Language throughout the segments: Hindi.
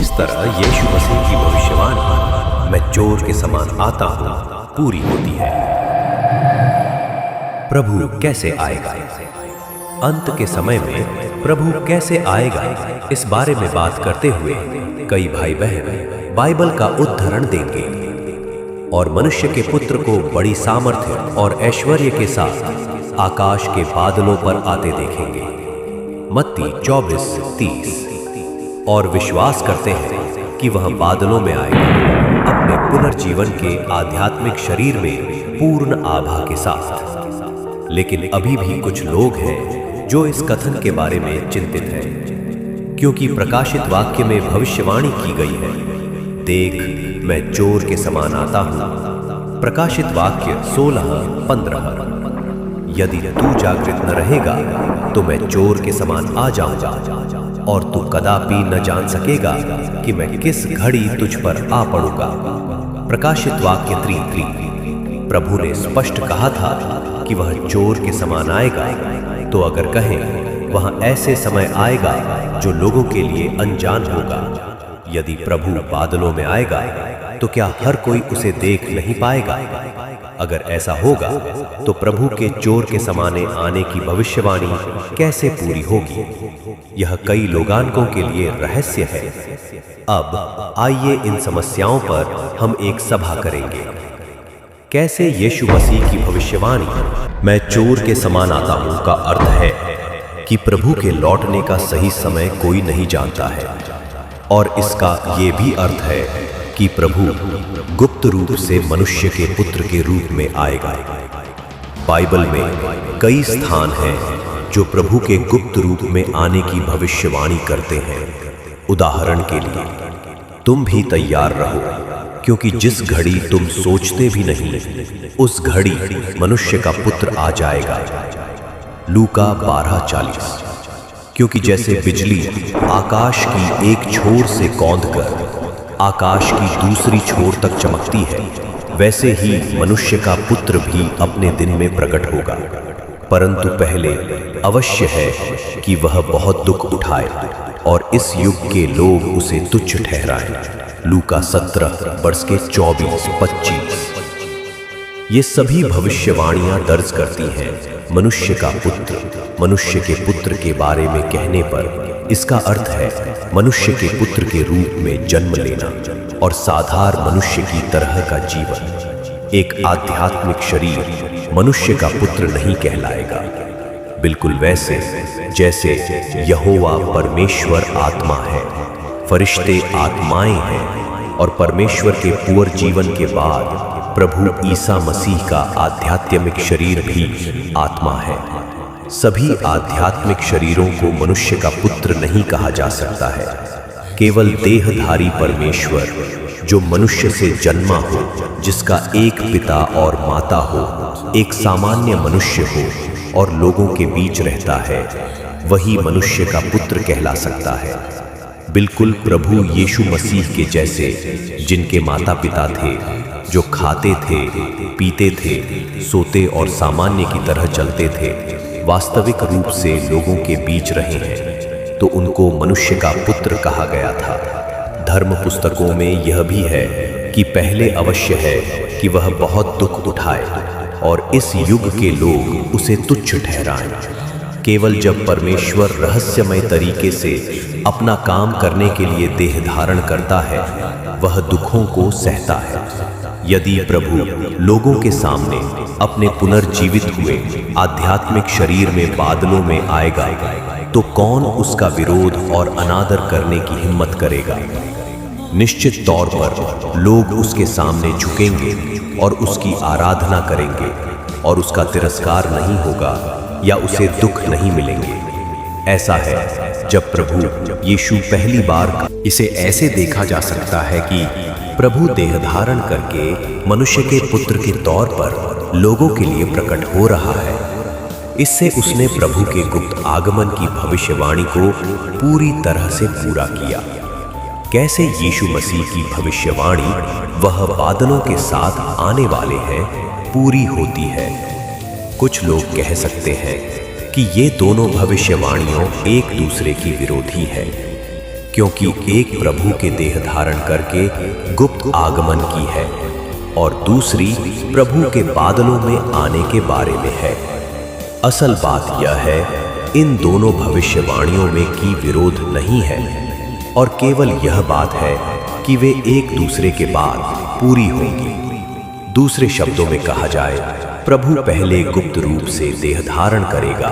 जिस तरह यीशु मसीह की भविष्यवाणी मैं चोर के समान आता हूं पूरी होती है। प्रभु कैसे आएगा? अंत के समय में प्रभु कैसे आएगा, इस बारे में बात करते हुए कई भाई बहन बाइबल का उद्धरण देंगे और मनुष्य के पुत्र को बड़ी सामर्थ्य और ऐश्वर्य के साथ आकाश के बादलों पर आते देखेंगे। मत्ती 24:30। और विश्वास करते हैं कि वह बादलों में आएगा अपने पुनर्जीवन के आध्यात्मिक शरीर में पूर्ण आभा के साथ। लेकिन अभी भी कुछ लोग हैं जो इस कथन के बारे में चिंतित हैं, क्योंकि प्रकाशित वाक्य में भविष्यवाणी की गई है, देख मैं चोर के समान आता हूं। प्रकाशित वाक्य 16:15। यदि तू जागृत न रहेगा तो मैं चोर के समान आ जाऊंगा और तू कदापि न जान सकेगा कि मैं किस घड़ी तुझ पर आ पड़ूंगा। प्रकाशित वाक्य 3:3। प्रभु ने स्पष्ट कहा था कि वह चोर के समान आएगा, तो अगर कहें वहां ऐसे समय आएगा जो लोगों के लिए अनजान होगा। यदि प्रभु बादलों में आएगा तो क्या हर कोई उसे देख नहीं पाएगा? अगर ऐसा होगा तो प्रभु के चोर के समाने आने की भविष्यवाणी कैसे पूरी होगी? यह कई लोगानकों के लिए रहस्य है। अब आइए इन समस्याओं पर हम एक सभा करेंगे। कैसे यीशु मसीह की भविष्यवाणी मैं चोर के समान आता हूं का अर्थ है कि प्रभु के लौटने का सही समय कोई नहीं जानता है, और इसका ये भी अर्थ है कि प्रभु गुप्त रूप से मनुष्य के पुत्र के रूप में आएगा। बाइबल में कई स्थान हैं जो प्रभु के गुप्त रूप में आने की भविष्यवाणी करते हैं। उदाहरण के लिए, तुम भी तैयार रहो, क्योंकि जिस घड़ी तुम सोचते भी नहीं उस घड़ी मनुष्य का पुत्र आ जाएगा। लूका 12:40। क्योंकि जैसे बिजली आकाश की एक छोर से कौंधकर आकाश की दूसरी छोर तक चमकती है, वैसे ही मनुष्य का पुत्र भी अपने दिन में प्रकट होगा। परंतु पहले अवश्य है कि वह बहुत दुख उठाए और इस युग के लोग उसे तुच्छ ठहराएं। लूका 17:24-25। ये सभी भविष्यवाणियां दर्ज करती हैं मनुष्य का पुत्र, मनुष्य के पुत्र के बारे में कहने पर इसका अर्थ है मनुष्य के पुत्र के रूप में जन्म लेना और साधारण मनुष्य की तरह का जीवन। एक आध्यात्मिक शरीर मनुष्य का पुत्र नहीं कहलाएगा, बिल्कुल वैसे जैसे यहोवा परमेश्वर आत्मा है, फरिश्ते आत्माएं हैं, और परमेश्वर के पुनर्जीवन के बाद प्रभु ईसा मसीह का आध्यात्मिक शरीर भी आत्मा है। सभी आध्यात्मिक शरीरों को मनुष्य का पुत्र नहीं कहा जा सकता है। केवल देहधारी परमेश्वर जो मनुष्य से जन्मा हो, जिसका एक पिता और माता हो, एक सामान्य मनुष्य हो और लोगों के बीच रहता है, वही मनुष्य का पुत्र कहला सकता है। बिल्कुल प्रभु यीशु मसीह के जैसे, जिनके माता पिता थे, जो खाते थे, पीते थे, सोते और सामान्य की तरह चलते थे, वास्तविक रूप से लोगों के बीच रहे हैं, तो उनको मनुष्य का पुत्र कहा गया था। धर्म पुस्तकों में यह भी है कि पहले अवश्य है कि वह बहुत दुख उठाए और इस युग के लोग उसे तुच्छ ठहराएं। केवल जब परमेश्वर रहस्यमय तरीके से अपना काम करने के लिए देह धारण करता है, वह दुखों को सहता है। यदि प्रभु लोगों के सामने अपने पुनर्जीवित हुए आध्यात्मिक शरीर में बादलों में आएगा, तो कौन उसका विरोध और अनादर करने की हिम्मत करेगा? निश्चित तौर पर लोग उसके सामने झुकेंगे और उसकी आराधना करेंगे, और उसका तिरस्कार नहीं होगा या उसे दुख नहीं मिलेंगे। ऐसा है जब प्रभु यीशु पहली बार, इसे ऐसे देखा जा सकता है कि प्रभु देह धारण करके मनुष्य के पुत्र के तौर पर लोगों के लिए प्रकट हो रहा है। इससे उसने प्रभु के गुप्त आगमन की भविष्यवाणी को पूरी तरह से पूरा किया। कैसे यीशु मसीह की भविष्यवाणी वह बादलों के साथ आने वाले हैं पूरी होती है। कुछ लोग कह सकते हैं कि ये दोनों भविष्यवाणियों एक दूसरे की विरोधी है। क्योंकि एक प्रभु के देह धारण करके गुप्त आगमन की है और दूसरी प्रभु के बादलों में आने के बारे में है। असल बात यह है, इन दोनों भविष्यवाणियों में की विरोध नहीं है और केवल यह बात है कि वे एक दूसरे के बाद पूरी होंगी। दूसरे शब्दों में कहा जाए, प्रभु पहले गुप्त रूप से देह धारण करेगा,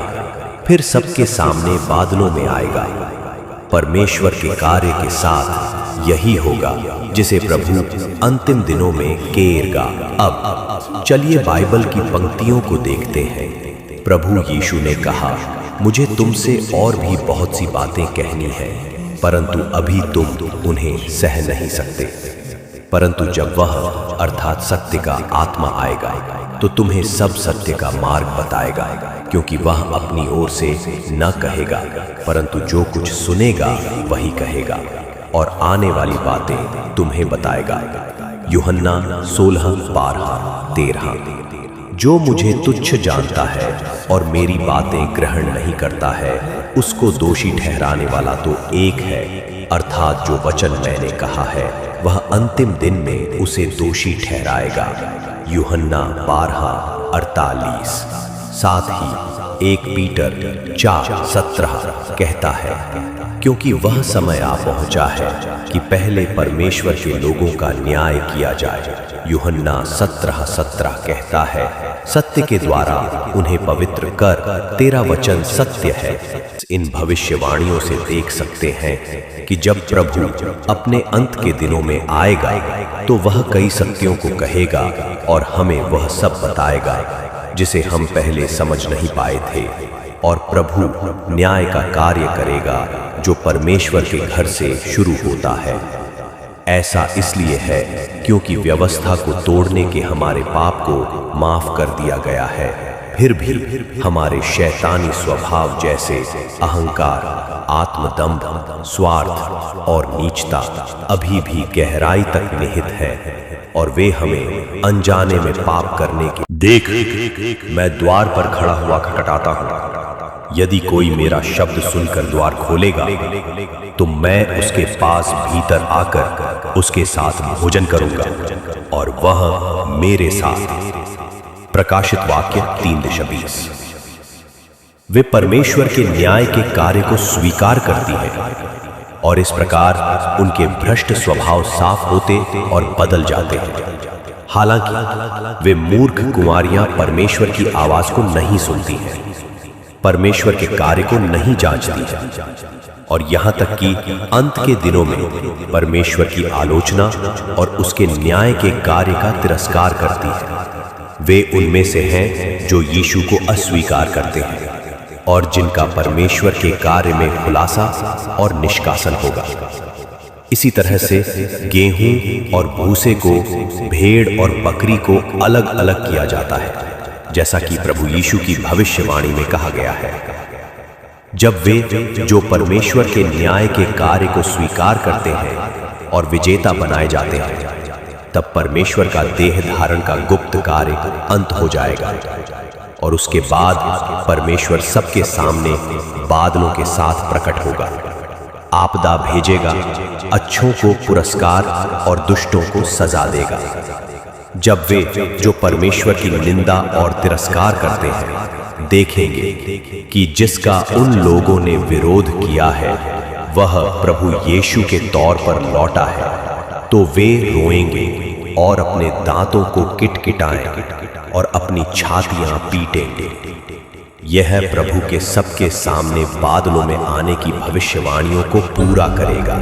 फिर सबके सामने बादलों में आएगा। परमेश्वर के कार्य के साथ यही होगा जिसे प्रभु अंतिम दिनों में केरगा। अब चलिए बाइबल की पंक्तियों को देखते हैं। प्रभु यीशु ने कहा, मुझे तुमसे और भी बहुत सी बातें कहनी हैं, परंतु अभी तुम उन्हें सह नहीं सकते। परंतु जब वह अर्थात सत्य का आत्मा आएगा तो तुम्हें सब सत्य का मार्ग बताएगा, क्योंकि वह अपनी ओर से न कहेगा, परंतु जो कुछ सुनेगा वही कहेगा और आने वाली बातें तुम्हें बताएगा। यूहन्ना 16:12-13। जो मुझे तुच्छ जानता है और मेरी बातें ग्रहण नहीं करता है, उसको दोषी ठहराने वाला तो एक है, अर्थात जो वचन मैंने कहा है वह अंतिम दिन में उसे दोषी ठहराएगा। यूहन्ना 12:48। साथ ही 1 पीटर 4:17 कहता है, क्योंकि वह समय आ पहुंचा है कि पहले परमेश्वर के लोगों का न्याय किया जाए। यूहन्ना 17:17 कहता है, सत्य के द्वारा उन्हें पवित्र कर, तेरा वचन सत्य है। इन भविष्यवाणियों से देख सकते हैं कि जब प्रभु अपने अंत के दिनों में आएगा तो वह कई सत्यों को कहेगा और हमें वह सब बताएगा जिसे हम पहले समझ नहीं पाए थे। और प्रभु न्याय का कार्य करेगा जो परमेश्वर के घर से शुरू होता है। ऐसा इसलिए है क्योंकि व्यवस्था को तोड़ने के हमारे पाप को माफ कर दिया गया है। फिर भी हमारे शैतानी स्वभाव जैसे अहंकार, आत्मदंभ, स्वार्थ और नीचता अभी भी गहराई तक निहित है और वे हमें अनजाने में पाप करने की। देख, मैं द्वार पर खड़ा हुआ खटखटाता हूँ। यदि कोई मेरा शब्द सुनकर द्वार खोलेगा तो मैं उसके पास भीतर आकर उसके साथ भोजन करूंगा और वह मेरे साथ। प्रकाशित वाक्य 3:20। वे परमेश्वर के न्याय के कार्य को स्वीकार करती हैं और इस प्रकार उनके भ्रष्ट स्वभाव साफ होते और बदल जाते हैं। हालांकि वे मूर्ख कुंवारियां परमेश्वर की आवाज को नहीं सुनती हैं, परमेश्वर के कार्य को नहीं जांचती है और यहां तक कि अंत के दिनों में परमेश्वर की आलोचना और उसके न्याय के कार्य का तिरस्कार करती है। वे उनमें से हैं जो यीशु को अस्वीकार करते हैं और जिनका परमेश्वर के कार्य में खुलासा और निष्कासन होगा। इसी तरह से गेहूं और भूसे को, भेड़ और बकरी को अलग अलग किया जाता है, जैसा कि प्रभु यीशु की भविष्यवाणी में कहा गया है। जब वे जो परमेश्वर के न्याय के कार्य को स्वीकार करते हैं और विजेता बनाए जाते हैं, तब परमेश्वर का देह धारण का गुप्त कार्य अंत हो जाएगा और उसके बाद परमेश्वर सबके सामने बादलों के साथ प्रकट होगा। आपदा भेजेगा, अच्छों को पुरस्कार और दुष्टों को सजा देगा। जब वे जो परमेश्वर की निंदा और तिरस्कार करते हैं देखेंगे कि जिसका उन लोगों ने विरोध किया है वह प्रभु यीशु के तौर पर लौटा है, तो वे रोएंगे और अपने दांतों को किटकिटाएं और अपनी छातियां पीटेंगे। यह प्रभु के सबके सामने बादलों में आने की भविष्यवाणियों को पूरा करेगा।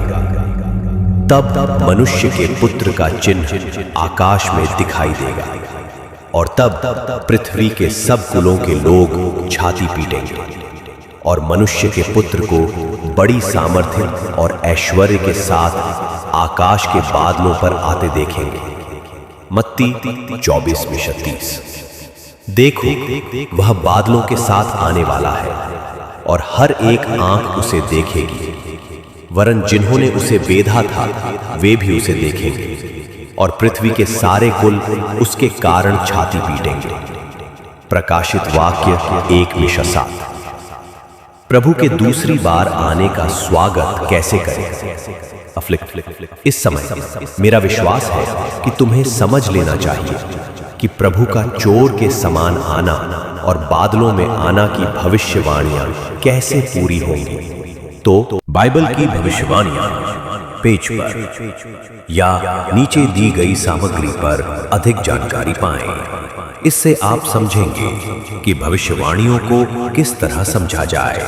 तब मनुष्य के पुत्र का चिन्ह आकाश में दिखाई देगा और तब पृथ्वी के सब कुलों के लोग छाती पीटेंगे और मनुष्य के पुत्र को बड़ी सामर्थ्य और ऐश्वर्य के साथ आकाश के बादलों पर आते देखेंगे। मत्ती 24:36। देखो, वह बादलों के साथ आने वाला है और हर एक आंख उसे देखेगी, वरन जिन्होंने उसे बेधा था वे भी उसे देखेंगे और पृथ्वी के सारे कुल उसके कारण छाती पीटेंगे। प्रकाशित वाक्य 1:7। प्रभु के दूसरी बार आने का स्वागत कैसे करें। अफ्लिक्ट, इस समय मेरा विश्वास है कि तुम्हें समझ लेना चाहिए कि प्रभु का चोर के समान आना और बादलों में आना की भविष्यवाणियां कैसे पूरी होंगी। तो बाइबल की भविष्यवाणियां पेज पर या नीचे दी गई सामग्री पर अधिक जानकारी पाएं। इससे आप समझेंगे कि भविष्यवाणियों को किस तरह समझा जाए,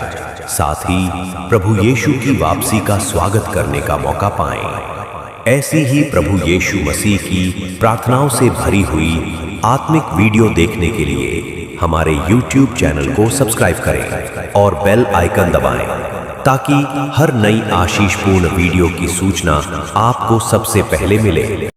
साथ ही प्रभु यीशु की वापसी का स्वागत करने का मौका पाएं। ऐसी ही प्रभु यीशु मसीह की प्रार्थनाओं से भरी हुई आत्मिक वीडियो देखने के लिए हमारे YouTube चैनल को सब्सक्राइब करें और बेल आइकन दबाएं, ताकि हर नई आशीषपूर्ण वीडियो की सूचना आपको सबसे पहले मिले।